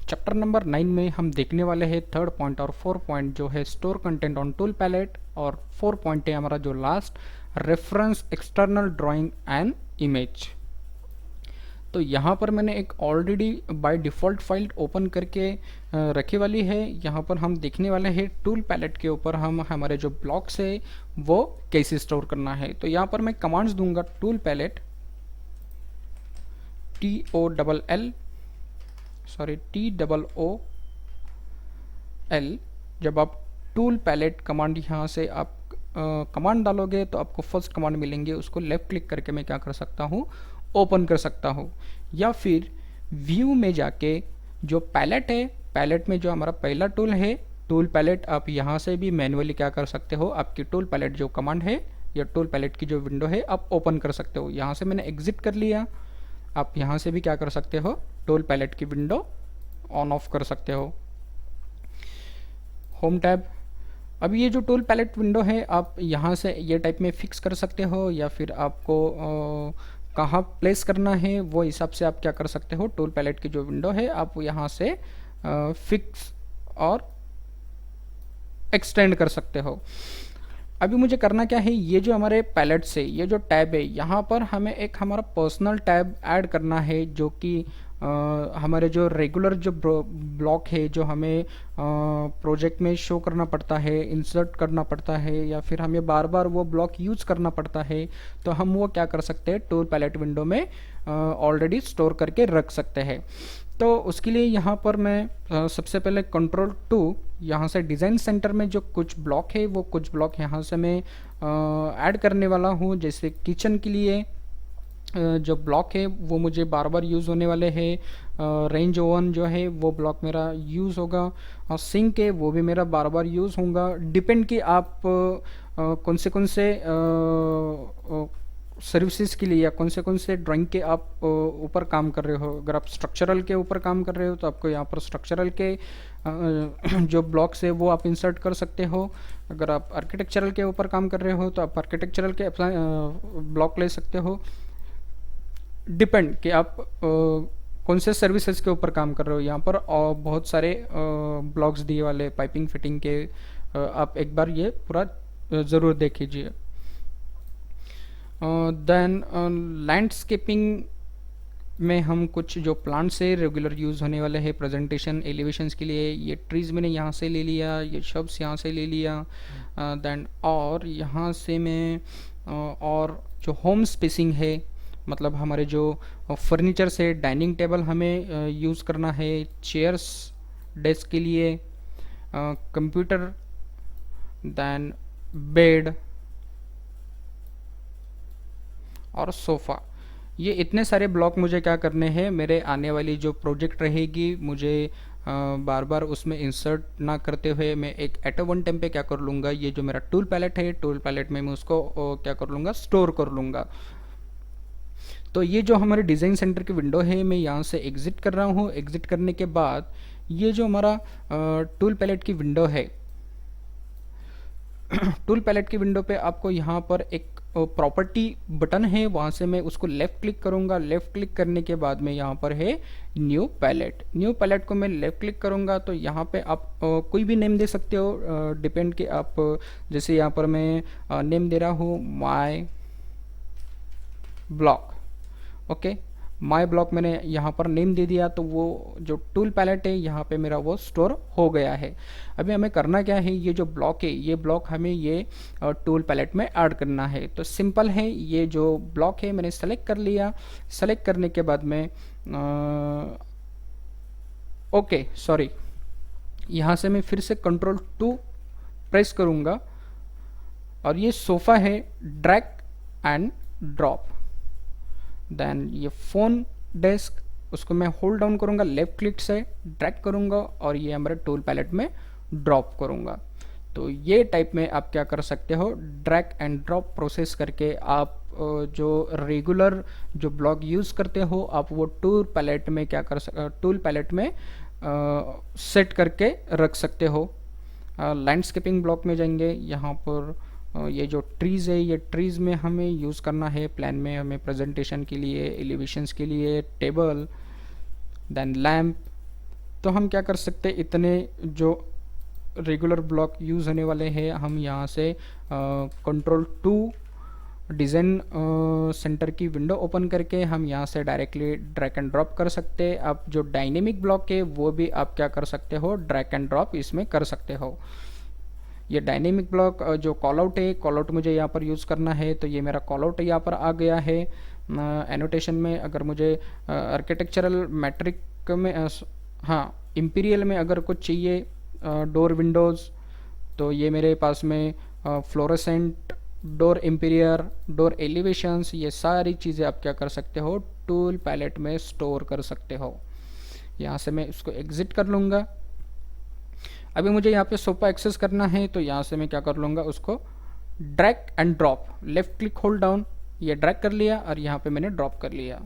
Chapter number 9 में हम देखने वाले हैं थर्ड पॉइंट और 4 पॉइंट जो है store content on tool palette, और 4 पॉइंट है हमारा जो last reference external drawing and image. तो यहाँ पर मैंने एक already by default file open करके रखी वाली है। यहाँ पर हम देखने वाले हैं टूल पैलेट के ऊपर हम हमारे जो ब्लॉक्स है वो कैसे स्टोर करना है। तो यहाँ पर मैं कमांड्स दूंगा टूल पैलेट TOOL। जब आप टूल पैलेट कमांड यहाँ से आप कमांड डालोगे तो आपको फर्स्ट कमांड मिलेंगे, उसको लेफ्ट क्लिक करके मैं क्या कर सकता हूँ, ओपन कर सकता हूँ। या फिर व्यू में जाके जो पैलेट है, पैलेट में जो हमारा पहला टूल है टूल पैलेट, आप यहाँ से भी मैन्युअली क्या कर सकते हो, आपकी टूल पैलेट जो कमांड है या टूल पैलेट की जो विंडो है आप ओपन कर सकते हो। यहाँ से मैंने एग्जिट कर लिया, आप यहाँ से भी क्या कर सकते हो, टूल पैलेट की विंडो ऑन ऑफ कर सकते हो। होम टैब, अब ये जो टूल पैलेट विंडो है आप यहाँ से ये टाइप में फिक्स कर सकते हो, या फिर आपको कहाँ प्लेस करना है वो हिसाब से आप क्या कर सकते हो, टूल पैलेट की जो विंडो है आप यहाँ से फिक्स और एक्सटेंड कर सकते हो। अभी मुझे करना क्या है, ये जो हमारे पैलेट से ये जो टैब है यहाँ पर हमें एक हमारा पर्सनल टैब ऐड करना है, जो कि हमारे जो रेगुलर जो ब्लॉक है जो हमें प्रोजेक्ट में शो करना पड़ता है, इंसर्ट करना पड़ता है, या फिर हमें बार बार वो ब्लॉक यूज़ करना पड़ता है, तो हम वो क्या कर सकते हैं, टूल पैलेट विंडो में ऑलरेडी स्टोर करके रख सकते हैं। तो उसके लिए यहाँ पर मैं सबसे पहले Ctrl+2 यहाँ से डिज़ाइन सेंटर में जो कुछ ब्लॉक है वो कुछ ब्लॉक यहाँ से मैं ऐड करने वाला हूँ। जैसे किचन के लिए जो ब्लॉक है वो मुझे बार बार यूज़ होने वाले हैं। रेंज ओवन जो है वो ब्लॉक मेरा यूज़ होगा, और सिंक है वो भी मेरा बार बार यूज़ होगा। डिपेंड कि आप कौन से सर्विसेज के लिए या कौन से ड्राइंग के आप ऊपर काम कर रहे हो। अगर आप स्ट्रक्चरल के ऊपर काम कर रहे हो तो आपको यहाँ पर स्ट्रक्चरल के जो ब्लॉक्स है वो आप इंसर्ट कर सकते हो। अगर आप आर्किटेक्चरल के ऊपर काम कर रहे हो तो आप आर्किटेक्चरल के ब्लॉक ले सकते हो। डिपेंड कि आप कौन से सर्विसेज के ऊपर काम कर रहे हो। यहाँ पर बहुत सारे ब्लॉक्स दिए वाले पाइपिंग फिटिंग के, आप एक बार ये पूरा ज़रूर देख लीजिए। देन लैंडस्केपिंग में हम कुछ जो प्लांट्स है रेगुलर यूज़ होने वाले हैं प्रेजेंटेशन एलिवेशंस के लिए, ये ट्रीज़ मैंने यहाँ से ले लिया, ये शब्स यहाँ से ले लिया। देन और यहाँ से मैं और जो होम स्पेसिंग है, मतलब हमारे जो फर्नीचर से डाइनिंग टेबल हमें यूज़ करना है, चेयर्स डेस्क के लिए, कंप्यूटर, देन बेड और सोफ़ा, ये इतने सारे ब्लॉक मुझे क्या करने हैं, मेरे आने वाली जो प्रोजेक्ट रहेगी मुझे बार बार उसमें इंसर्ट ना करते हुए मैं एक एट वन टाइम पे क्या कर लूँगा, ये जो मेरा टूल पैलेट है टूल पैलेट में मैं उसको क्या कर लूँगा, स्टोर कर लूँगा। तो ये जो हमारे डिज़ाइन सेंटर की विंडो है मैं यहाँ से एग्ज़िट कर रहा हूँ। एग्ज़िट करने के बाद ये जो हमारा टूल पैलेट की विंडो है टूल पैलेट की विंडो पे आपको यहाँ पर एक प्रॉपर्टी बटन है, वहाँ से मैं उसको लेफ़्ट क्लिक करूँगा। लेफ़्ट क्लिक करने के बाद में यहाँ पर है न्यू पैलेट। न्यू पैलेट को मैं लेफ़्ट क्लिक करूँगा तो यहाँ पे आप कोई भी नेम दे सकते हो, डिपेंड कि आप जैसे यहाँ पर मैं नेम दे रहा हूँ my block. Okay, my block मैंने यहाँ पर नेम दे दिया, तो वो जो टूल पैलेट है यहाँ पे मेरा वो स्टोर हो गया है। अभी हमें करना क्या है, ये जो ब्लॉक है ये ब्लॉक हमें ये टूल पैलेट में ऐड करना है। तो सिंपल है, ये जो ब्लॉक है मैंने सेलेक्ट कर लिया। सेलेक्ट करने के बाद में ओके सॉरी, यहाँ से मैं फिर से Ctrl+2 प्रेस करूँगा, और ये सोफ़ा है, ड्रैग एंड ड्रॉप। देन ये फ़ोन डेस्क, उसको मैं होल्ड डाउन करूँगा, लेफ़्ट क्लिक से ड्रैग करूँगा और ये हमारे टूल पैलेट में ड्रॉप करूँगा। तो ये टाइप में आप क्या कर सकते हो, ड्रैग एंड ड्रॉप प्रोसेस करके आप जो रेगुलर जो ब्लॉक यूज़ करते हो आप वो टूल पैलेट में क्या कर टूल पैलेट में सेट करके रख सकते हो। लैंडस्केपिंग ब्लॉक में जाएंगे, यहाँ पर ये जो ट्रीज़ है ये ट्रीज़ में हमें यूज़ करना है, प्लान में हमें प्रेजेंटेशन के लिए, एलिवेशंस के लिए, टेबल, देन लैम्प। तो हम क्या कर सकते हैं, इतने जो रेगुलर ब्लॉक यूज़ होने वाले हैं हम यहाँ से कंट्रोल 2 डिज़ाइन सेंटर की विंडो ओपन करके हम यहाँ से डायरेक्टली ड्रैग एंड ड्रॉप कर सकते हैं। आप जो डायनेमिक ब्लॉक है वो भी आप क्या कर सकते हो, ड्रैग एंड ड्रॉप इसमें कर सकते हो। ये डायनेमिक ब्लॉक जो कॉल आउट है, कॉल आउट मुझे यहाँ पर यूज़ करना है, तो ये मेरा कॉल आउट यहाँ पर आ गया है। एनोटेशन में अगर मुझे आर्किटेक्चरल मैट्रिक में हाँ इम्पीरियल में अगर कुछ चाहिए डोर विंडोज़, तो ये मेरे पास में फ्लोरेसेंट डोर इम्पीरियर, डोर एलिवेशंस, ये सारी चीज़ें आप क्या कर सकते हो, टूल पैलेट में स्टोर कर सकते हो। यहाँ से मैं इसको एग्ज़िट कर लूँगा। अभी मुझे यहाँ पे सोफा एक्सेस करना है, तो यहाँ से मैं क्या कर लूँगा, उसको drag and drop, left click hold down, ये ड्रैग कर लिया और यहाँ पे मैंने ड्रॉप कर लिया।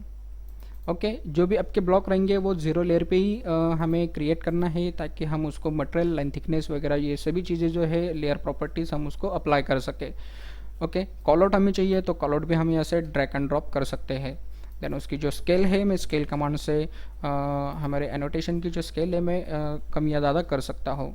ओके, जो भी आपके ब्लॉक रहेंगे वो ज़ीरो लेयर पे ही हमें क्रिएट करना है, ताकि हम उसको मटेरियल लाइन थिकनेस वगैरह ये सभी चीज़ें जो है लेयर प्रॉपर्टीज़ हम उसको अप्लाई कर सके। ओके, कॉल आउट हमें चाहिए तो कॉल आउट भी हम यहाँ से ड्रैग एंड ड्रॉप कर सकते हैं। देन उसकी जो स्केल है मैं स्केल कमांड से हमारे एनोटेशन की जो स्केल है मैं कम या ज़्यादा कर सकता हूँ।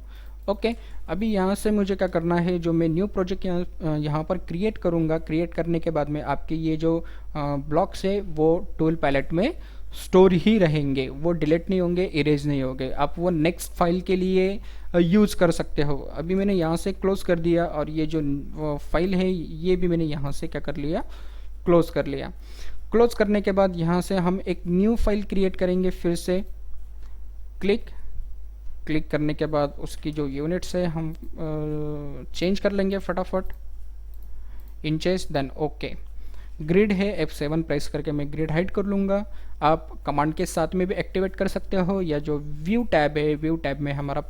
ओके, अभी यहाँ से मुझे क्या करना है, जो मैं न्यू प्रोजेक्ट यहाँ पर क्रिएट करूँगा, क्रिएट करने के बाद में आपके ये जो ब्लॉक्स है वो टूल पैलेट में स्टोर ही रहेंगे, वो डिलीट नहीं होंगे, इरेज नहीं होंगे। आप वो नेक्स्ट फाइल के लिए यूज़ कर सकते हो। अभी मैंने यहाँ से क्लोज कर दिया और ये जो फाइल है ये भी मैंने यहाँ से क्या कर लिया, क्लोज कर लिया। क्लोज करने के बाद यहाँ से हम एक न्यू फाइल क्रिएट करेंगे, फिर से क्लिक करने के बाद उसकी जो यूनिट्स है हम चेंज कर लेंगे फटाफट, इंचेस, देन ओके। ग्रिड है, F7 प्रेस करके मैं ग्रिड हाइड कर लूँगा। आप कमांड के साथ में भी एक्टिवेट कर सकते हो, या जो व्यू टैब है, व्यू टैब में हमारा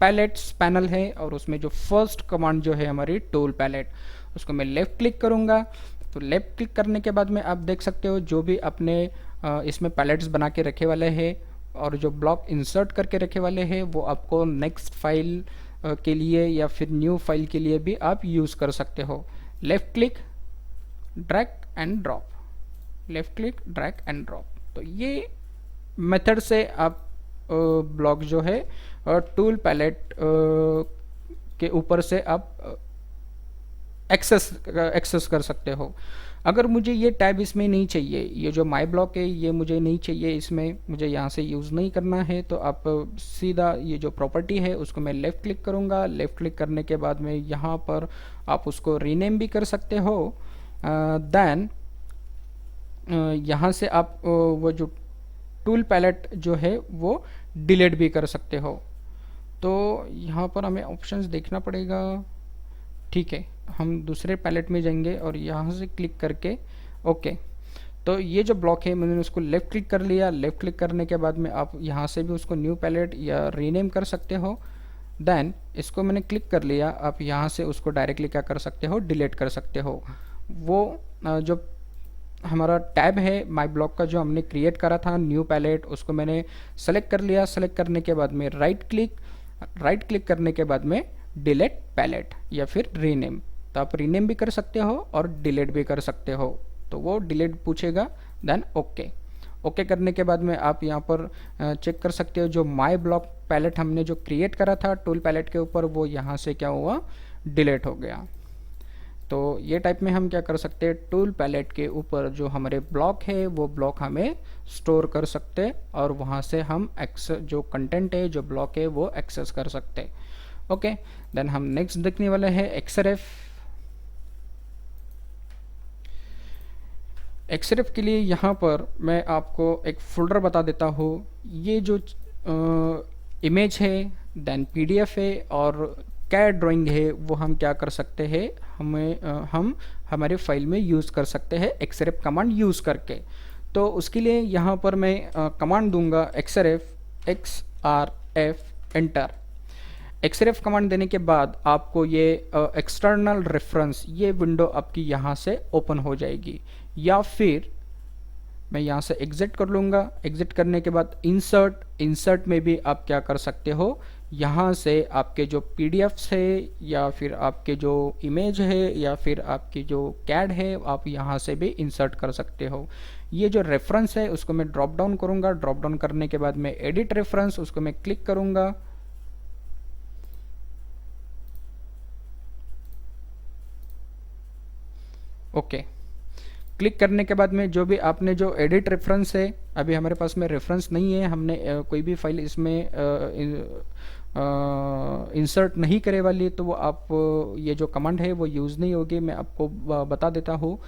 पैलेट्स पैनल है और उसमें जो फर्स्ट कमांड जो है हमारी टूल पैलेट, उसको मैं लेफ़्ट क्लिक करूँगा। तो लेफ़्ट क्लिक करने के बाद में आप देख सकते हो जो भी अपने इसमें पैलेट्स बना के रखे वाले हैं और जो ब्लॉक इंसर्ट करके रखे वाले हैं वो आपको नेक्स्ट फाइल के लिए या फिर न्यू फाइल के लिए भी आप यूज़ कर सकते हो। Left click, drag and drop, left click, drag and drop. तो ये मेथड से आप ब्लॉक जो है टूल पैलेट के ऊपर से आप एक्सेस कर सकते हो। अगर मुझे ये टैब इसमें नहीं चाहिए, ये जो माई ब्लॉक है ये मुझे नहीं चाहिए, इसमें मुझे यहाँ से यूज़ नहीं करना है, तो आप सीधा ये जो प्रॉपर्टी है उसको मैं लेफ़्ट क्लिक करूँगा। लेफ़्ट क्लिक करने के बाद में यहाँ पर आप उसको रीनेम भी कर सकते हो। देन यहाँ से आप वो जो टूल पैलेट जो है वो डिलीट भी कर सकते हो। तो यहाँ पर हमें ऑप्शंस देखना पड़ेगा। ठीक है, हम दूसरे पैलेट में जाएंगे और यहाँ से क्लिक करके ओके। तो ये जो ब्लॉक है मैंने उसको लेफ़्ट क्लिक कर लिया। लेफ़्ट क्लिक करने के बाद में आप यहाँ से भी उसको न्यू पैलेट या रीनेम कर सकते हो। देन इसको मैंने क्लिक कर लिया, आप यहाँ से उसको डायरेक्टली क्या कर सकते हो, डिलीट कर सकते हो। वो जो हमारा टैब है माई ब्लॉक का जो हमने क्रिएट करा था न्यू पैलेट, उसको मैंने सेलेक्ट कर लिया। सेलेक्ट करने के बाद में राइट क्लिक करने के बाद में डिलीट पैलेट या फिर रीनेम, तो आप रीनेम भी कर सकते हो और डिलीट भी कर सकते हो। तो वो डिलीट पूछेगा, देन ओके करने के बाद में आप यहाँ पर चेक कर सकते हो जो माई ब्लॉक पैलेट हमने जो क्रिएट करा था टूल पैलेट के ऊपर वो यहाँ से क्या हुआ, डिलीट हो गया। तो ये टाइप में हम क्या कर सकते हैं, टूल पैलेट के ऊपर जो हमारे ब्लॉक है वो ब्लॉक हमें स्टोर कर सकते और वहाँ से हम जो कंटेंट है जो ब्लॉक है वो एक्सेस कर सकते। ओके, देन हम नेक्स्ट देखने वाले हैं XRF के लिए यहाँ पर मैं आपको एक फोल्डर बता देता हूँ। ये जो इमेज है, देन PDF है और कैड ड्राइंग है, वो हम क्या कर सकते हैं, हम हमारे फाइल में यूज़ कर सकते हैं XRF कमांड यूज़ करके। तो उसके लिए यहाँ पर मैं कमांड दूंगा XRF एंटर। XRF कमांड देने के बाद आपको ये एक्सटर्नल रेफरेंस ये विंडो आपकी यहाँ से ओपन हो जाएगी, या फिर मैं यहाँ से एग्जिट कर लूँगा। एग्जिट करने के बाद इंसर्ट में भी आप क्या कर सकते हो, यहाँ से आपके जो पीडीएफ्स है या फिर आपके जो इमेज है या फिर आपकी जो कैड है, आप यहाँ से भी इंसर्ट कर सकते हो। ये जो रेफरेंस है उसको मैं ड्रॉप डाउन करूँगा। ड्रॉप डाउन करने के बाद मैं एडिट रेफरेंस, उसको मैं क्लिक करूँगा। ओके, क्लिक करने के बाद में जो भी आपने जो एडिट रेफरेंस है, अभी हमारे पास में रेफरेंस नहीं है, हमने कोई भी फाइल इसमें इंसर्ट नहीं करे वाली, तो वो आप ये जो कमांड है वो यूज़ नहीं होगी। मैं आपको बता देता हूँ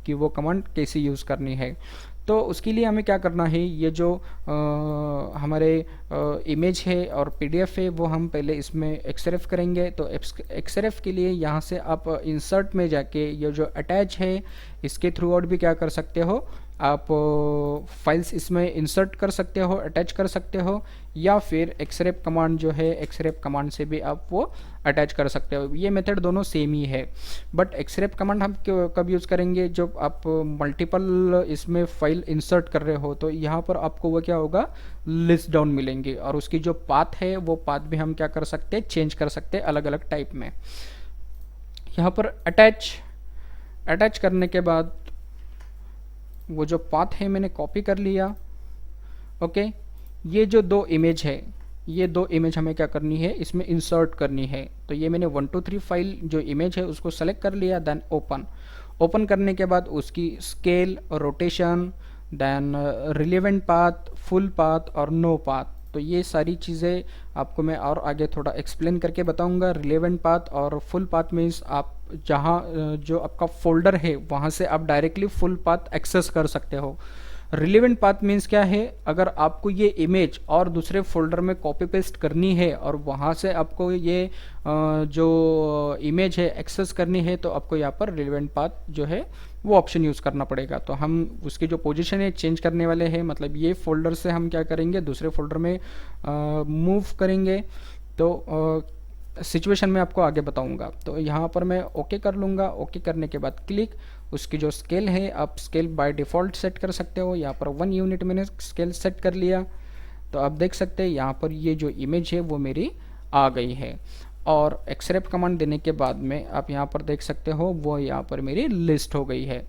कि वो कमांड कैसे यूज़ करनी है। तो उसके लिए हमें क्या करना है, ये जो हमारे इमेज है और पीडीएफ है वो हम पहले इसमें एक्सरेफ करेंगे। तो एक्सरेफ के लिए यहाँ से आप इंसर्ट में जाके ये जो अटैच है इसके थ्रू आउट भी क्या कर सकते हो, आप फाइल्स इसमें इंसर्ट कर सकते हो, अटैच कर सकते हो, या फिर एक्सरेप कमांड जो है, एक्सरेप कमांड से भी आप वो अटैच कर सकते हो। ये मेथड दोनों सेम ही है, बट एक्सरेप कमांड हम कब यूज़ करेंगे, जब आप मल्टीपल इसमें फाइल इंसर्ट कर रहे हो। तो यहाँ पर आपको वो क्या होगा, लिस्ट डाउन मिलेंगे, और उसकी जो पाथ है वो पाथ भी हम क्या कर सकते हैं, चेंज कर सकते हैं अलग अलग टाइप में। यहाँ पर अटैच करने के बाद वो जो पाथ है मैंने कॉपी कर लिया। ओके, ये जो दो इमेज है, ये दो इमेज हमें क्या करनी है, इसमें इंसर्ट करनी है। तो ये मैंने 1 2 3 फाइल जो इमेज है उसको सेलेक्ट कर लिया। देन ओपन करने के बाद उसकी scale, rotation, then relevant path, full path और नो पाथ, तो ये सारी चीज़ें आपको मैं और आगे थोड़ा एक्सप्लेन करके बताऊंगा। रिलेवेंट पाथ और फुल पाथ मीन्स आप जहाँ जो आपका फोल्डर है वहाँ से आप डायरेक्टली फुल पाथ एक्सेस कर सकते हो। रिलेवेंट पाथ मीन्स क्या है, अगर आपको ये इमेज और दूसरे फोल्डर में कॉपी पेस्ट करनी है और वहाँ से आपको ये जो इमेज है एक्सेस करनी है, तो आपको यहाँ पर रिलेवेंट पाथ जो है वो ऑप्शन यूज़ करना पड़ेगा। तो हम उसकी जो पोजीशन है चेंज करने वाले हैं, मतलब ये फोल्डर से हम क्या करेंगे, दूसरे फोल्डर में मूव करेंगे। तो सिचुएशन में आपको आगे बताऊंगा। तो यहाँ पर मैं ओके कर लूँगा। ओके करने के बाद क्लिक, उसकी जो स्केल है आप स्केल बाय डिफ़ॉल्ट सेट कर सकते हो। यहाँ पर 1 यूनिट मैंने स्केल सेट कर लिया। तो आप देख सकते हैं यहाँ पर ये जो इमेज है वो मेरी आ गई है। और एक्सरेप कमांड देने के बाद में आप यहाँ पर देख सकते हो वो यहाँ पर मेरी लिस्ट हो गई है।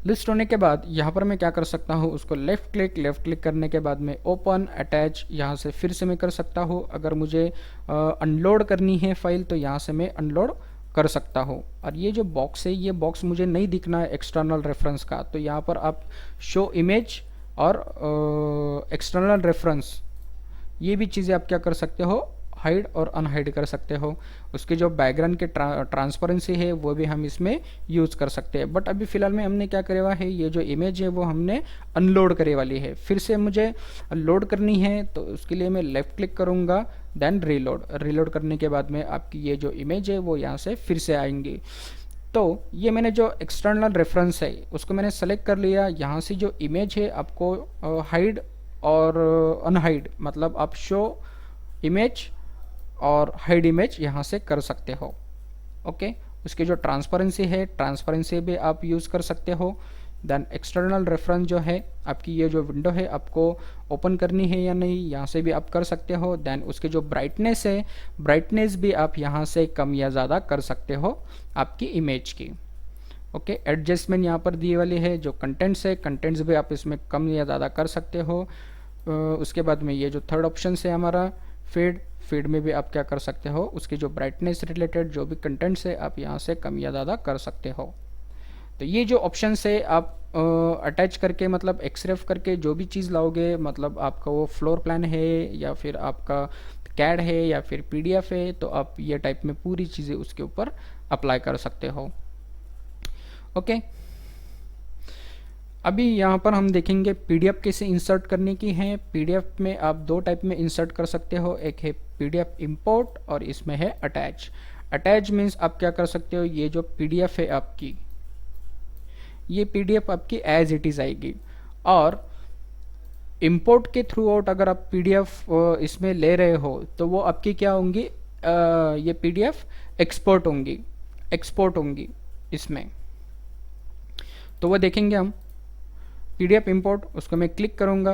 लिस्ट होने के बाद यहाँ पर मैं क्या कर सकता हूँ, उसको लेफ़्ट क्लिक करने के बाद में ओपन अटैच यहाँ से फिर से मैं कर सकता हूँ। अगर मुझे अनलोड करनी है फाइल तो यहाँ से मैं अनलोड कर सकता हूँ। और ये जो बॉक्स है, ये बॉक्स मुझे नहीं दिखना है एक्सटर्नल रेफरेंस का, तो यहाँ पर आप शो इमेज और एक्सटर्नल रेफरेंस, ये भी चीज़ें आप क्या कर सकते हो, हाइड और अनहाइड कर सकते हो। उसके जो बैकग्राउंड के ट्रांसपेरेंसी है वो भी हम इसमें यूज़ कर सकते हैं। बट अभी फ़िलहाल में हमने क्या करे हुआ है, ये जो इमेज है वो हमने अनलोड करे वाली है। फिर से मुझे लोड करनी है तो उसके लिए मैं लेफ़्ट क्लिक करूँगा, देन रीलोड करने के बाद में आपकी ये जो इमेज है वो यहाँ से फिर से आएंगी। तो ये मैंने जो एक्सटर्नल रेफरेंस है उसको मैंने सेलेक्ट कर लिया। यहाँ से जो इमेज है आपको हाइड और अनहाइड, मतलब आप शो इमेज और हाइड इमेज यहाँ से कर सकते हो। ओके, उसकी जो ट्रांसपेरेंसी है, ट्रांसपेरेंसी भी आप यूज़ कर सकते हो। देन एक्सटर्नल रेफरेंस जो है, आपकी ये जो विंडो है आपको ओपन करनी है या नहीं, यहाँ से भी आप कर सकते हो। देन उसकी जो ब्राइटनेस है, ब्राइटनेस भी आप यहाँ से कम या ज़्यादा कर सकते हो आपकी इमेज की। ओके, एडजस्टमेंट यहाँ पर दी वाली है। जो कंटेंट्स है, कंटेंट्स भी आप इसमें कम या ज़्यादा कर सकते हो। उसके बाद में ये जो थर्ड ऑप्शन है हमारा फीड में भी आप क्या कर सकते हो, उसकी जो ब्राइटनेस रिलेटेड जो भी कंटेंट्स है आप यहाँ से कम या ज़्यादा कर सकते हो। तो ये जो ऑप्शन है आप अटैच करके, मतलब एक्सरेफ करके जो भी चीज़ लाओगे, मतलब आपका वो फ्लोर प्लान है या फिर आपका कैड है या फिर पीडीएफ है, तो आप ये टाइप में पूरी चीज़ें उसके ऊपर अप्लाई कर सकते हो। ओके, अभी यहाँ पर हम देखेंगे पीडीएफ कैसे इंसर्ट करने की है। पीडीएफ में आप दो टाइप में इंसर्ट कर सकते हो, एक है पीडीएफ इंपोर्ट और इसमें है अटैच। अटैच मीन्स आप क्या कर सकते हो, ये जो पीडीएफ है आपकी, ये पीडीएफ आपकी एज इट इज़ आएगी। और इंपोर्ट के थ्रू आउट अगर आप पीडीएफ इसमें ले रहे हो तो वो आपकी क्या होंगी, ये पीडीएफ एक्सपोर्ट होंगी इसमें। तो वो देखेंगे हम। पीडीएफ इंपोर्ट, उसको मैं क्लिक करूँगा।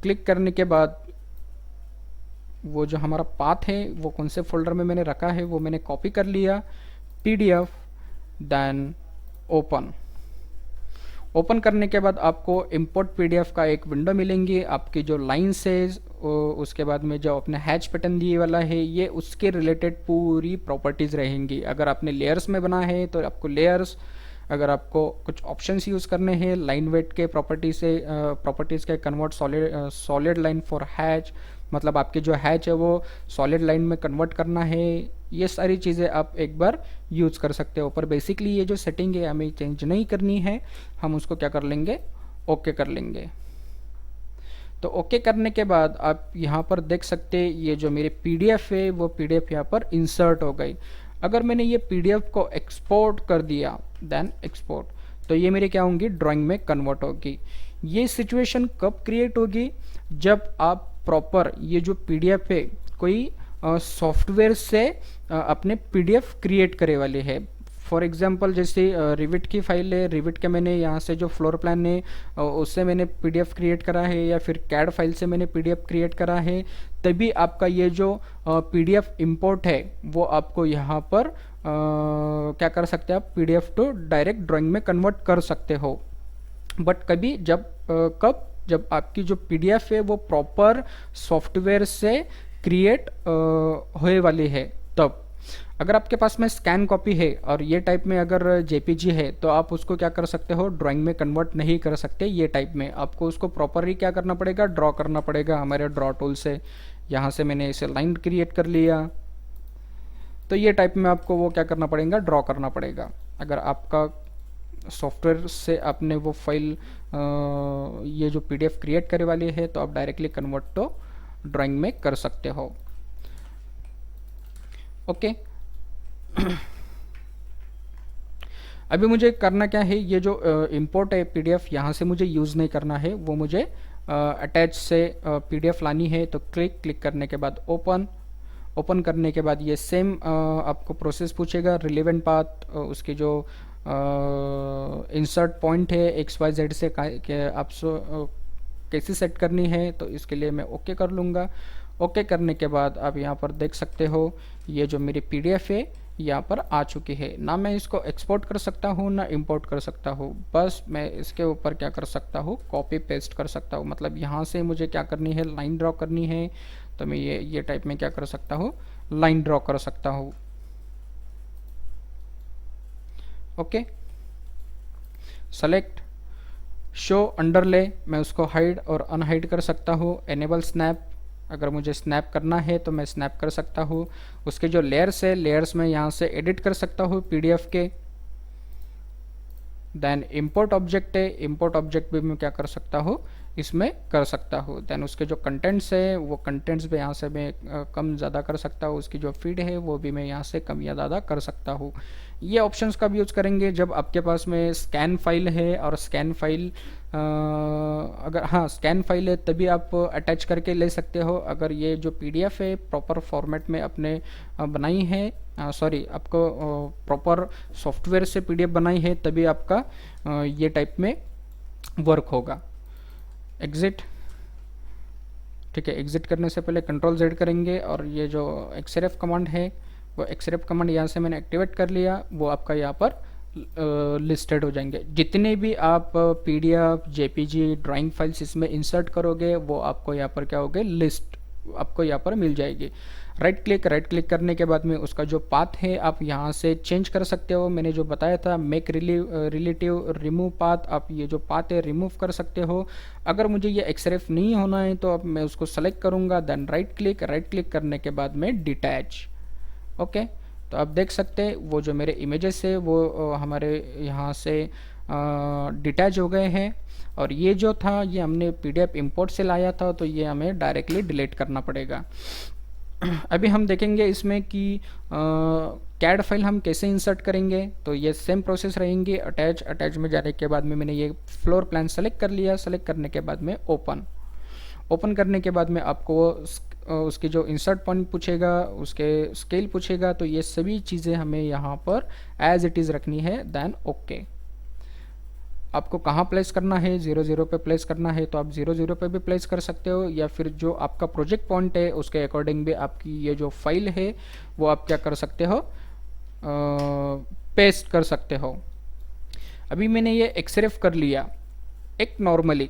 क्लिक करने के बाद वो जो हमारा पाथ है वो कौन से फोल्डर में मैंने रखा है वो मैंने कॉपी कर लिया, PDF, देन ओपन। ओपन करने के बाद आपको इंपोर्ट PDF का एक विंडो मिलेंगी। आपकी जो लाइन्स है उसके बाद में जो अपने हैच पैटर्न दिए वाला है ये उसके रिलेटेड पूरी प्रॉपर्टीज़ रहेंगी। अगर आपने लेयर्स में बना है तो आपको लेयर्स, अगर आपको कुछ ऑप्शंस यूज़ करने हैं लाइन वेट के प्रॉपर्टीज़ के convert solid line for hatch, मतलब आपकी जो हैच है वो सॉलिड लाइन में कन्वर्ट करना है, ये सारी चीज़ें आप एक बार यूज़ कर सकते हो। पर बेसिकली ये जो सेटिंग है हमें चेंज नहीं करनी है, हम उसको क्या कर लेंगे, ओके कर लेंगे। तो ओके करने के बाद आप यहाँ पर देख सकते हैं ये जो मेरी PDF है वो PDF यहाँ पर इंसर्ट हो गई। अगर मैंने ये PDF को एक्सपोर्ट कर दिया, देन एक्सपोर्ट, तो ये मेरे क्या होंगी, ड्राइंग में कन्वर्ट होगी। ये सिचुएशन कब क्रिएट होगी, जब आप प्रॉपर ये जो PDF है कोई सॉफ्टवेयर से अपने PDF क्रिएट करे वाले है। फॉर एग्जांपल जैसे रिविट की फाइल है, रिविट के मैंने यहाँ से जो फ्लोर प्लान है उससे मैंने PDF क्रिएट करा है, या फिर कैड फाइल से मैंने PDF क्रिएट करा है, तभी आपका ये जो PDF इंपोर्ट है वो आपको यहाँ पर क्या कर सकते हैं, आप PDF टू डायरेक्ट ड्राइंग में कन्वर्ट कर सकते हो। बट कभी कब जब आपकी जो PDF है वो प्रॉपर सॉफ्टवेयर से क्रिएट होए वाली है तब। अगर आपके पास में स्कैन कॉपी है और ये टाइप में अगर JPG है तो आप उसको क्या कर सकते हो, ड्राइंग में कन्वर्ट नहीं कर सकते। ये टाइप में आपको उसको प्रॉपरली क्या करना पड़ेगा, ड्रॉ करना पड़ेगा हमारे ड्रॉ टूल से। यहाँ से मैंने इसे लाइन क्रिएट कर लिया, तो ये टाइप में आपको वो क्या करना पड़ेगा, ड्रॉ करना पड़ेगा। अगर आपका सॉफ्टवेयर से आपने वो फाइल ये जो PDF क्रिएट करे वाली है तो आप डायरेक्टली कन्वर्ट तो ड्राइंग में कर सकते हो। ओके अभी मुझे करना क्या है, ये जो इंपोर्ट है PDF यहाँ से मुझे यूज़ नहीं करना है, वो मुझे अटैच से PDF लानी है। तो क्लिक करने के बाद ओपन करने के बाद ये सेम आपको प्रोसेस पूछेगा, रिलेवेंट पाथ, उसके जो इंसर्ट पॉइंट है XYZ से आप कैसे सेट करनी है, तो इसके लिए मैं ओके कर लूँगा। ओके करने के बाद आप यहाँ पर देख सकते हो ये जो मेरी PDF है यहाँ पर आ चुकी है। ना मैं इसको एक्सपोर्ट कर सकता हूँ ना इंपोर्ट कर सकता हूँ, बस मैं इसके ऊपर क्या कर सकता हूँ, कॉपी पेस्ट कर सकता हूँ। मतलब यहाँ से मुझे क्या करनी है, लाइन ड्रॉ करनी है, तो मैं ये टाइप में क्या कर सकता हूँ, लाइन ड्रॉ कर सकता हूँ। ओके, सेलेक्ट, शो अंडरले, मैं उसको हाइड और अनहाइड कर सकता हूँ। एनेबल स्नैप, अगर मुझे स्नैप करना है तो मैं स्नैप कर सकता हूँ। उसके जो लेयर्स है, लेयर्स में यहाँ से एडिट कर सकता हूँ PDF के। देन इंपोर्ट ऑब्जेक्ट है, इंपोर्ट ऑब्जेक्ट भी मैं क्या कर सकता हूँ, इसमें कर सकता हूँ। देन उसके जो कंटेंट्स है वो कंटेंट्स भी यहाँ से मैं कम ज़्यादा कर सकता हूँ। उसकी जो फीड है वो भी मैं यहाँ से कम या ज़्यादा कर सकता हूँ। ये ऑप्शंस का भी यूज़ करेंगे जब आपके पास में स्कैन फाइल है, और स्कैन फाइल अगर हाँ स्कैन फाइल है तभी आप अटैच करके ले सकते हो। अगर ये जो PDF है प्रॉपर फॉर्मेट में अपने बनाई है, सॉरी आपको प्रॉपर सॉफ्टवेयर से PDF बनाई है तभी आपका ये टाइप में वर्क होगा। एग्ज़िट, ठीक है, एग्ज़िट करने से पहले Ctrl+Z करेंगे, और ये जो xref कमांड है वो xref कमांड यहाँ से मैंने एक्टिवेट कर लिया, वो आपका यहाँ पर लिस्टेड हो जाएंगे। जितने भी आप PDF, JPG, ड्राइंग फाइल्स इसमें इंसर्ट करोगे वो आपको यहाँ पर क्या होगे, लिस्ट आपको यहाँ पर मिल जाएगी। राइट क्लिक करने के बाद में उसका जो पाथ है आप यहाँ से चेंज कर सकते हो। मैंने जो बताया था मेक रिलेटिव रिमूव पाथ, आप ये जो पाथ है रिमूव कर सकते हो। अगर मुझे ये XRF नहीं होना है तो अब मैं उसको सेलेक्ट करूँगा, देन राइट क्लिक करने के बाद में डिटैच। ओके, तो आप देख सकते हैं वो जो मेरे इमेजेस है वो हमारे यहाँ से डिटैच हो गए हैं। और ये जो था ये हमने PDF इंपोर्ट से लाया था, तो ये हमें डायरेक्टली डिलीट करना पड़ेगा। अभी हम देखेंगे इसमें कि कैड फाइल हम कैसे इंसर्ट करेंगे। तो ये सेम प्रोसेस रहेंगी। अटैच में जाने के बाद में मैंने ये फ्लोर प्लान सेलेक्ट कर लिया। सेलेक्ट करने के बाद में ओपन करने के बाद में आपको उसके जो इंसर्ट पॉइंट पूछेगा, उसके स्केल पूछेगा, तो ये सभी चीज़ें हमें यहाँ पर एज इट इज़ रखनी है। देन ओके, आपको कहाँ प्लेस करना है, 0 0 पे प्लेस करना है तो आप 0 0 पे भी प्लेस कर सकते हो, या फिर जो आपका प्रोजेक्ट पॉइंट है उसके अकॉर्डिंग भी आपकी ये जो फाइल है वो आप क्या कर सकते हो, पेस्ट कर सकते हो। अभी मैंने ये एक्सरेफ कर लिया एक नॉर्मली।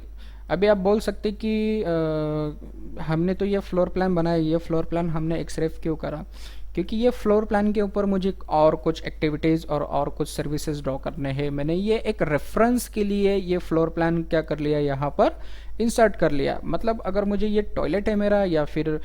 अभी आप बोल सकते कि हमने तो ये फ्लोर प्लान बनाया, ये फ्लोर प्लान हमने एक्सरेफ क्यों करा, क्योंकि ये फ्लोर प्लान के ऊपर मुझे और कुछ एक्टिविटीज़ और कुछ सर्विसेज ड्रॉ करने हैं। मैंने ये एक रेफरेंस के लिए ये फ्लोर प्लान क्या कर लिया, यहाँ पर इंसर्ट कर लिया। मतलब अगर मुझे ये टॉयलेट है मेरा, या फिर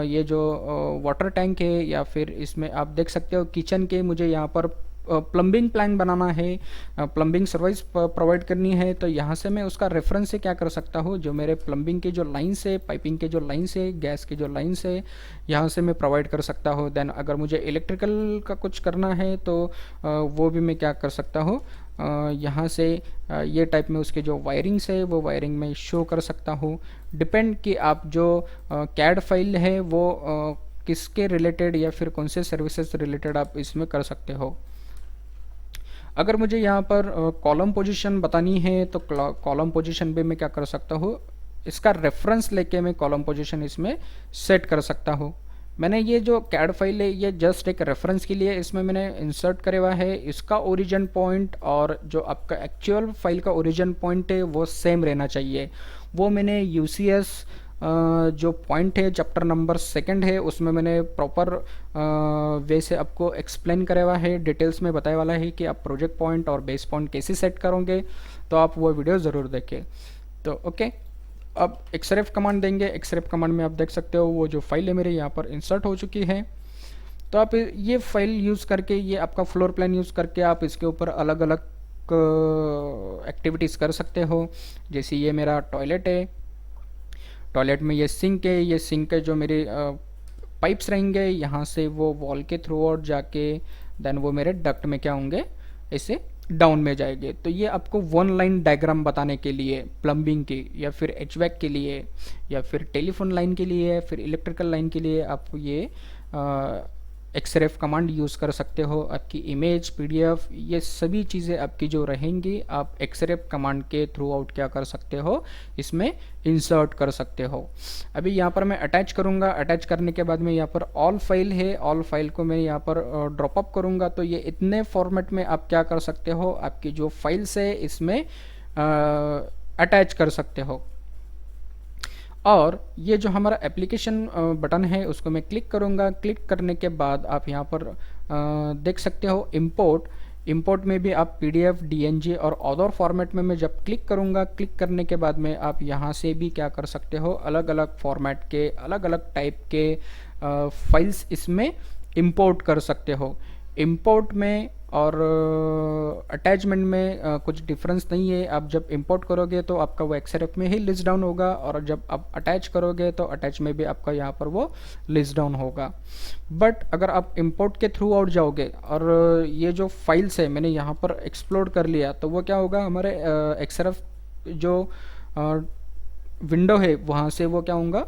ये जो वाटर टैंक है, या फिर इसमें आप देख सकते हो किचन के मुझे यहाँ पर प्लम्बिंग प्लान बनाना है, प्लम्बिंग सर्विस प्रोवाइड करनी है, तो यहाँ से मैं उसका रेफरेंस से क्या कर सकता हूँ, जो मेरे प्लम्बिंग के जो लाइन्स है, पाइपिंग के जो लाइन्स है, गैस के जो लाइन्स है, यहाँ से मैं प्रोवाइड कर सकता हूँ। देन अगर मुझे इलेक्ट्रिकल का कुछ करना है तो वो भी मैं क्या कर सकता हूँ, यहाँ से ये टाइप में उसके जो वायरिंग्स है वो वायरिंग में शो कर सकता हूँ। डिपेंड कि आप जो कैड फाइल है वो किसके रिलेटेड या फिर कौन से सर्विसेज रिलेटेड आप इसमें कर सकते हो। अगर मुझे यहाँ पर कॉलम पोजीशन बतानी है तो कॉलम पोजीशन भी मैं क्या कर सकता हूँ, इसका रेफरेंस लेके मैं कॉलम पोजीशन इसमें सेट कर सकता हूँ। मैंने ये जो कैड फाइल है ये जस्ट एक रेफरेंस के लिए इसमें मैंने इंसर्ट करे हुआ है। इसका ओरिजिन पॉइंट और जो आपका एक्चुअल फाइल का ओरिजिन पॉइंट है वो सेम रहना चाहिए। वो मैंने यूसीएस जो पॉइंट है चैप्टर नंबर 2 है उसमें मैंने प्रॉपर वे से आपको एक्सप्लेन करा हुआ है, डिटेल्स में बताया वाला है कि आप प्रोजेक्ट पॉइंट और बेस पॉइंट कैसे सेट करोगे, तो आप वो वीडियो ज़रूर देखें। तो ओके, अब एक्सरेफ कमांड देंगे। एक्सरेफ कमांड में आप देख सकते हो वो जो फाइल है मेरे यहाँ पर इंसर्ट हो चुकी है। तो आप ये फाइल यूज़ करके, ये आपका फ्लोर प्लान यूज़ करके आप इसके ऊपर अलग अलग एक्टिविटीज़ कर सकते हो। जैसे ये मेरा टॉयलेट है, टॉयलेट में ये सिंक है, ये सिंक के जो मेरे पाइप्स रहेंगे यहाँ से वो वॉल के थ्रू आउट जाके देन वो मेरे डक्ट में क्या होंगे, ऐसे डाउन में जाएंगे। तो ये आपको वन लाइन डायग्राम बताने के लिए प्लम्बिंग की, या फिर एचवैक के लिए, या फिर टेलीफोन लाइन के लिए, फिर इलेक्ट्रिकल लाइन के लिए आप ये एक्सरेफ कमांड यूज़ कर सकते हो। आपकी इमेज, पीडीएफ, ये सभी चीज़ें आपकी जो रहेंगी आप एक्सरेफ कमांड के थ्रू आउट क्या कर सकते हो, इसमें इंसर्ट कर सकते हो। अभी यहाँ पर मैं अटैच करूँगा। अटैच करने के बाद में यहाँ पर ऑल फाइल है, ऑल फाइल को मैं यहाँ पर ड्रॉप अप करूँगा। तो ये इतने फॉर्मेट में आप क्या कर सकते हो, आपकी जो फाइल्स है इसमें अटैच कर सकते हो। और ये जो हमारा एप्लीकेशन बटन है उसको मैं क्लिक करूँगा। क्लिक करने के बाद आप यहाँ पर देख सकते हो इंपोर्ट। इंपोर्ट में भी आप पीडीएफ, डीएनजी और अदर फॉर्मेट में मैं जब क्लिक करूँगा, क्लिक करने के बाद में आप यहाँ से भी क्या कर सकते हो, अलग अलग फॉर्मेट के अलग अलग टाइप के फाइल्स इसमें इंपोर्ट कर सकते हो। इंपोर्ट में और अटैचमेंट में कुछ डिफरेंस नहीं है। आप जब इंपोर्ट करोगे तो आपका वो एक्सरेफ में ही लिस्ट डाउन होगा, और जब आप अटैच करोगे तो अटैच में भी आपका यहाँ पर वो लिस्ट डाउन होगा। बट अगर आप इंपोर्ट के थ्रू आउट जाओगे और ये जो फाइल्स है मैंने यहाँ पर एक्सप्लोर कर लिया, तो वो क्या होगा, हमारे एक्सरेफ जो विंडो है वहाँ से वो क्या होगा,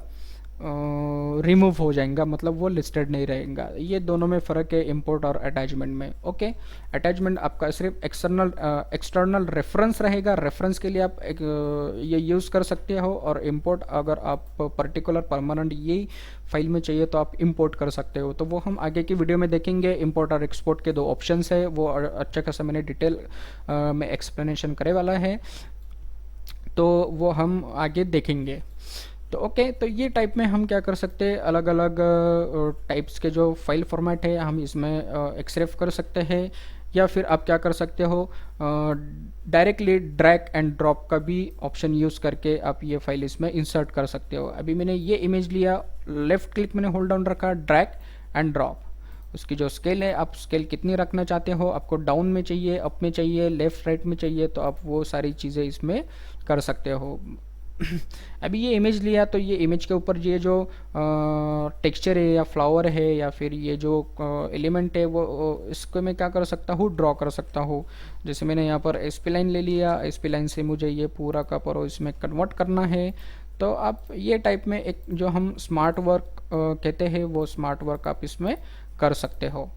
रिमूव हो जाएगा, मतलब वो लिस्टेड नहीं रहेगा। ये दोनों में फ़र्क है इंपोर्ट और अटैचमेंट में। ओके, अटैचमेंट आपका सिर्फ एक्सटर्नल रेफरेंस रहेगा, रेफरेंस के लिए आप ये यूज़ कर सकते हो। और इंपोर्ट अगर आप पर्टिकुलर परमानेंट यही फाइल में चाहिए तो आप इंपोर्ट कर सकते हो। तो वो हम आगे की वीडियो में देखेंगे। इंपोर्ट और एक्सपोर्ट के 2 ऑप्शंस है, वो अच्छा खासा मैंने डिटेल में एक्सप्लेनेशन करे वाला है, तो वो हम आगे देखेंगे। तो ओके, तो ये टाइप में हम क्या कर सकते हैं, अलग अलग टाइप्स के जो फाइल फॉर्मेट है हम इसमें एक्सरेफ कर सकते हैं। या फिर आप क्या कर सकते हो, डायरेक्टली ड्रैग एंड ड्रॉप का भी ऑप्शन यूज़ करके आप ये फाइल इसमें इंसर्ट कर सकते हो। अभी मैंने ये इमेज लिया, लेफ़्ट क्लिक मैंने होल्ड डाउन रखा, ड्रैग एंड ड्रॉप। उसकी जो स्केल है, आप स्केल कितनी रखना चाहते हो, आपको डाउन में चाहिए, अप में चाहिए, लेफ़्ट राइट में चाहिए, तो आप वो सारी चीज़ें इसमें कर सकते हो। अभी ये इमेज लिया, तो ये इमेज के ऊपर ये जो टेक्सचर है या फ्लावर है या फिर ये जो एलिमेंट है वो इसको मैं क्या कर सकता हूँ, ड्रॉ कर सकता हूँ। जैसे मैंने यहाँ पर एसपी लाइन ले लिया, एसपी लाइन से मुझे ये पूरा का पूरा इसमें कन्वर्ट करना है। तो आप ये टाइप में एक जो हम स्मार्ट वर्क कहते हैं वो स्मार्ट वर्क आप इसमें कर सकते हो।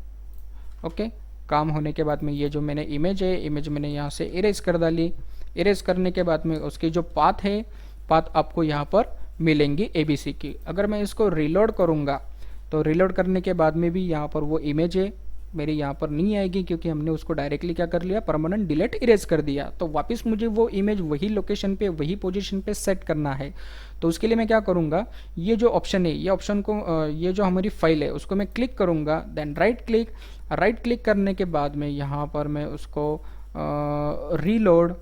ओके, काम होने के बाद में ये जो मैंने इमेज है, इमेज मैंने यहाँ से इरेज कर डाली। इरेज करने के बाद में उसकी जो पाथ है, पाथ आपको यहाँ पर मिलेंगी ABC की। अगर मैं इसको रीलोड करूँगा तो रीलोड करने के बाद में भी यहाँ पर वो इमेज है मेरी यहाँ पर नहीं आएगी, क्योंकि हमने उसको डायरेक्टली क्या कर लिया, परमानेंट डिलीट इरेज कर दिया। तो वापस मुझे वो इमेज वही लोकेशन पे वही पोजीशन पे सेट करना है। तो उसके लिए मैं क्या करूँगा, ये जो ऑप्शन है, ये ऑप्शन को ये जो हमारी फाइल है उसको मैं क्लिक करूँगा, देन राइट क्लिक करने के बाद में यहाँ पर मैं उसको रीलोड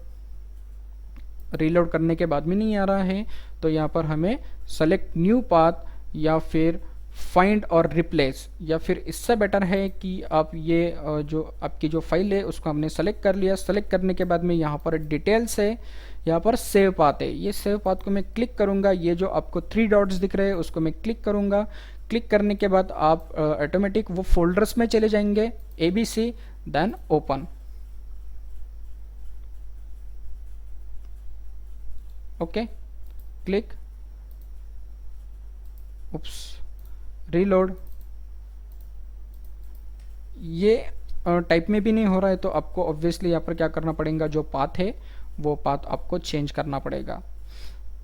करने के बाद में नहीं आ रहा है, तो यहाँ पर हमें सेलेक्ट न्यू पाथ या फिर फाइंड और रिप्लेस, या फिर इससे बेटर है कि आप ये जो आपकी जो फाइल है उसको हमने सेलेक्ट कर लिया। सेलेक्ट करने के बाद में यहाँ पर डिटेल्स है, यहाँ पर सेव पाथ है, ये सेव पाथ को मैं क्लिक करूँगा। ये जो आपको 3 डॉट्स दिख रहे हैं उसको मैं क्लिक करूँगा। क्लिक करने के बाद आप ऑटोमेटिक वो फोल्डर्स में चले जाएंगे, ABC, then open. Okay, click, oops, reload. ये टाइप में भी नहीं हो रहा है, तो आपको ऑब्वियसली यहाँ पर क्या करना पड़ेगा, जो पाथ है वो पाथ आपको चेंज करना पड़ेगा।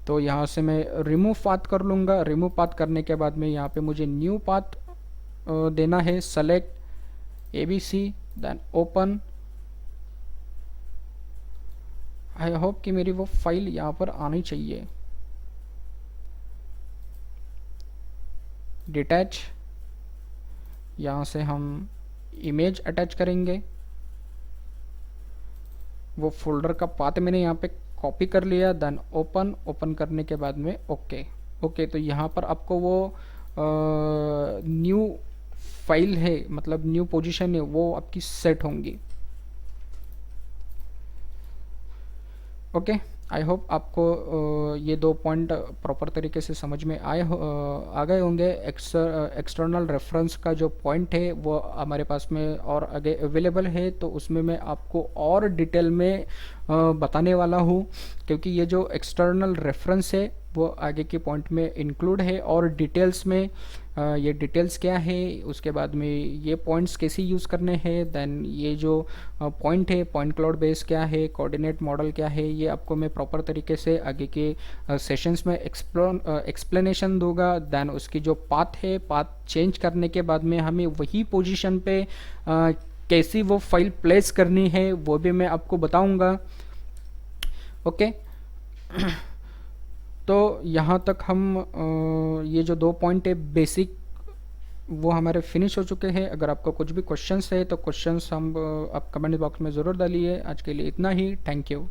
तो यहाँ से मैं रिमूव पाथ कर लूँगा। रिमूव पाथ करने के बाद में यहाँ पे मुझे न्यू पाथ देना है, select ABC, then open. I hope कि मेरी वो फाइल यहाँ पर आनी चाहिए। डिटैच, यहाँ से हम इमेज अटैच करेंगे। वो फोल्डर का पाथ मैंने यहाँ पे कॉपी कर लिया, देन ओपन करने के बाद में ओके। तो यहाँ पर आपको वो न्यू फाइल है, मतलब न्यू पोजीशन है, वो आपकी सेट होंगी। ओके, आई होप आपको ये 2 पॉइंट प्रॉपर तरीके से समझ में आ गए होंगे। एक्सटर्नल रेफरेंस का जो पॉइंट है वो हमारे पास में और आगे अवेलेबल है, तो उसमें मैं आपको और डिटेल में बताने वाला हूँ, क्योंकि ये जो एक्सटर्नल रेफरेंस है वो आगे के पॉइंट में इंक्लूड है। और डिटेल्स में ये डिटेल्स क्या है, उसके बाद में ये पॉइंट्स कैसे यूज़ करने हैं, देन ये जो पॉइंट है, पॉइंट क्लाउड बेस क्या है, कोऑर्डिनेट मॉडल क्या है, ये आपको मैं प्रॉपर तरीके से आगे के सेशंस में एक्सप्लेनेशन दूंगा। देन उसकी जो पाथ है, पाथ चेंज करने के बाद में हमें वही पोजीशन पे कैसी वो फाइल प्लेस करनी है वो भी मैं आपको बताऊंगा। ओके, तो यहाँ तक हम ये जो 2 पॉइंट है बेसिक वो हमारे फिनिश हो चुके हैं। अगर आपको कुछ भी क्वेश्चंस है तो क्वेश्चंस आप कमेंट बॉक्स में ज़रूर डालिए। आज के लिए इतना ही, थैंक यू।